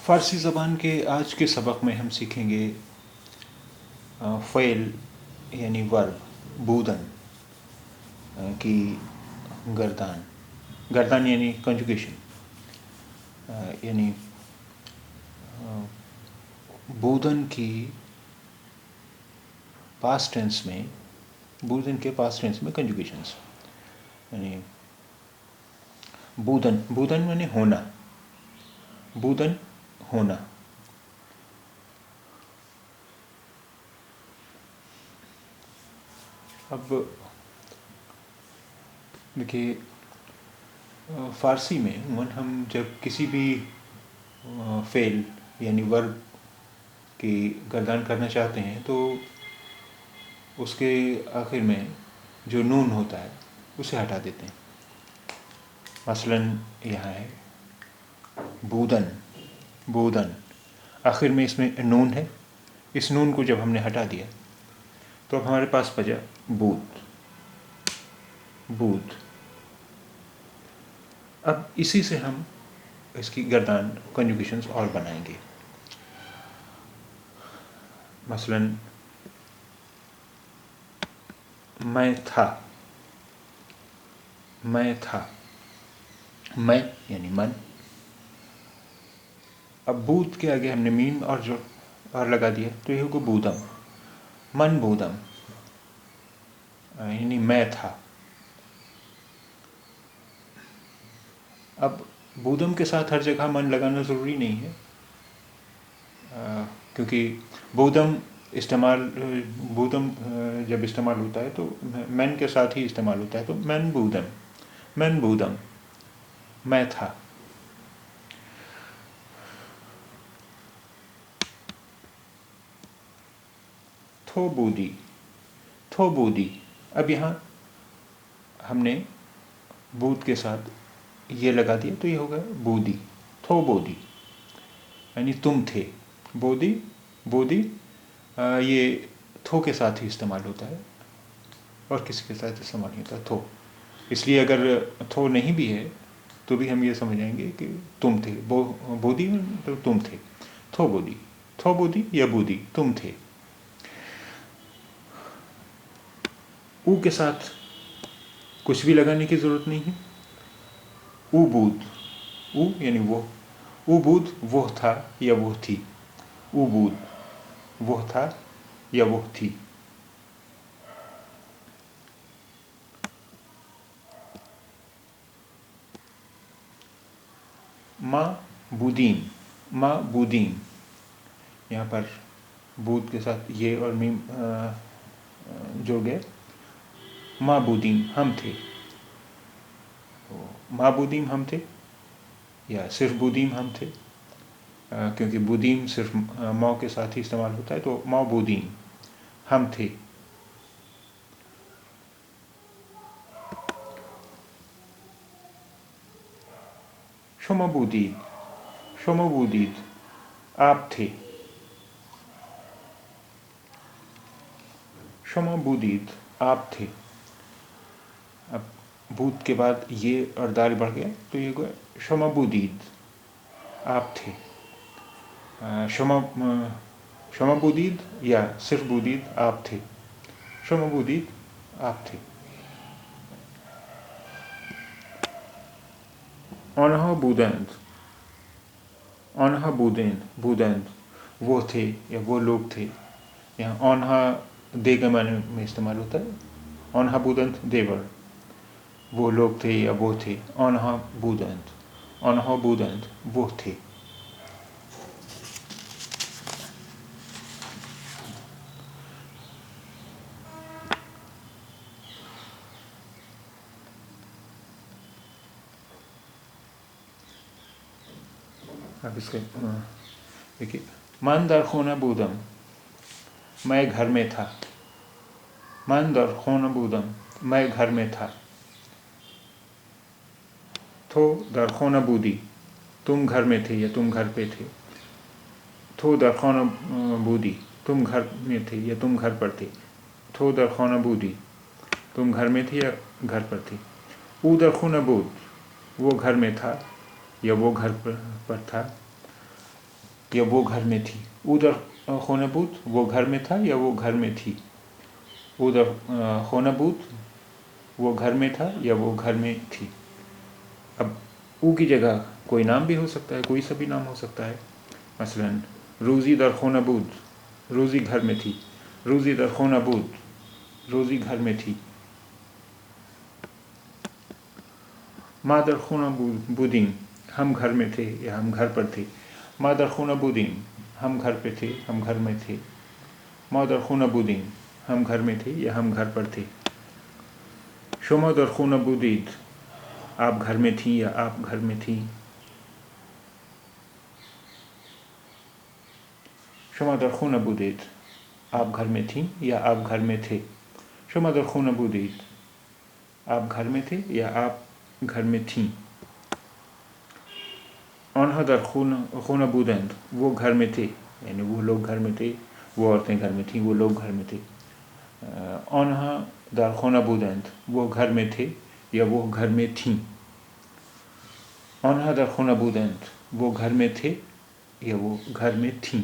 फ़ारसी ज़बान के आज के सबक में हम सीखेंगे फ़ेल यानी वर्ब बूदन की गर्दान यानी कंजुगेशन यानी बूदन की पास्ट टेंस में बूदन के पास्ट टेंस में कंजुगेशंस यानी बूदन माने होना, बूदन होना। अब देखिए फ़ारसी में हम जब किसी भी फ़ेल यानी वर्ब की गर्दान करना चाहते हैं तो उसके आखिर में जो नून होता है उसे हटा देते हैं। मसलन यहाँ है बूदन, आखिर में इसमें नून है। इस नून को जब हमने हटा दिया तो अब हमारे पास बचा बूद। अब इसी से हम इसकी गर्दान कंजुगेशंस और बनाएंगे। मसलन मैं था, मैं यानी मन। अब बूद के आगे हमने मीम और लगा दिया तो ये होगा बूदम, मन बूदम यानी मैं था। अब बूदम के साथ हर जगह मन लगाना ज़रूरी नहीं है, क्योंकि बूदम जब इस्तेमाल होता है तो मैन के साथ ही इस्तेमाल होता है। तो मैन बूदम मैं था। थो बूदी। अब यहाँ हमने बूद के साथ ये लगा दिया तो ये होगा बूदी, थो बूदी यानी तुम थे। बोदी ये थो के साथ ही इस्तेमाल होता है और किसी के साथ इस्तेमाल नहीं होता थो। इसलिए अगर थो नहीं भी है तो भी हम ये समझ जाएंगे कि तुम थे। बोदी तो तुम थे। थो बोदी या बूदी तुम थे। ऊ के साथ कुछ भी लगाने की ज़रूरत नहीं है। ऊ यानी वो, ऊबूद वो था या वो थी। ऊबूद वो था या वो थी। माँ बूदीन, यहाँ पर बूद के साथ ये और मीम जुड़ गए। माँ बूदीन हम थे। तो माँ बूदीम हम थे या सिर्फ बूदीम हम थे, क्योंकि बूदीम सिर्फ माँ के साथ ही इस्तेमाल होता है। तो माँ बूदीम हम थे। शुमा बूदीद आप थे। शुमा बूदीद आप थे। अब बूद के बाद ये और दाल बढ़ गया तो ये हुआ शुमा बूदीद आप थे। शुमा बूदीद या सिर्फ बूदीद आप थे। शुमा बूदीद आप थे। अनहा बूदेंद वो थे या वो लोग थे। यहाँ अनहा दे के माने में इस्तेमाल होता है। अनहा बूदेंद देवर वो लोग थे या वो थे। अनहा बूदेंद वो थे। अब इसके देखिए मन दर खोना बूदम मैं घर में था। मन दर खोना बूदम मैं घर में था। थो दर खोना बूदी तुम घर में थे या तुम घर पे थे। थो दर खोना बूदी तुम घर में थे या तुम घर पर थे। थो दर खोना बूदी तुम घर में थे या घर पर थे। ऊ दर खोना बूद वो घर में था या वो घर पर था। या वो घर में थी। उधर खूनबूत वो घर में था या वो घर में थी। उधर खूनबूत वो घर में था या वो घर में थी। अब ऊ की जगह कोई नाम भी हो सकता है, कोई सा भी नाम हो सकता है। मसलन रोज़ी दर खूनबूत, रोज़ी घर में थी। रोज़ी दर खूनबूत, रोज़ी घर में थी। मादर खूनबूदीन, हम घर में थे या हम घर पर थे। मादर खूनबूदीन, हम घर पे थे, हम घर में थे। मादर खूनबूदीन, हम घर में थे या हम घर पर थे। शुमा दर खूनबूदीद, आप घर में थी या आप घर में थी। शुमा दर खूनबूदीद, आप घर में थी या आप घर में थे। शुमा दर खूनबूदीद, आप घर में थे या आप घर में थीं। आनहा दर खूनबूदंद, वो घर में थे, यानी वो लोग घर में थे, वो औरतें घर में थीं, वो लोग घर में थे। आनहा दर खूनबूदंद, वो घर में थे या वो घर में थीं। आनहा दर खूनबूदंद, वो घर में थे या वो घर में थीं।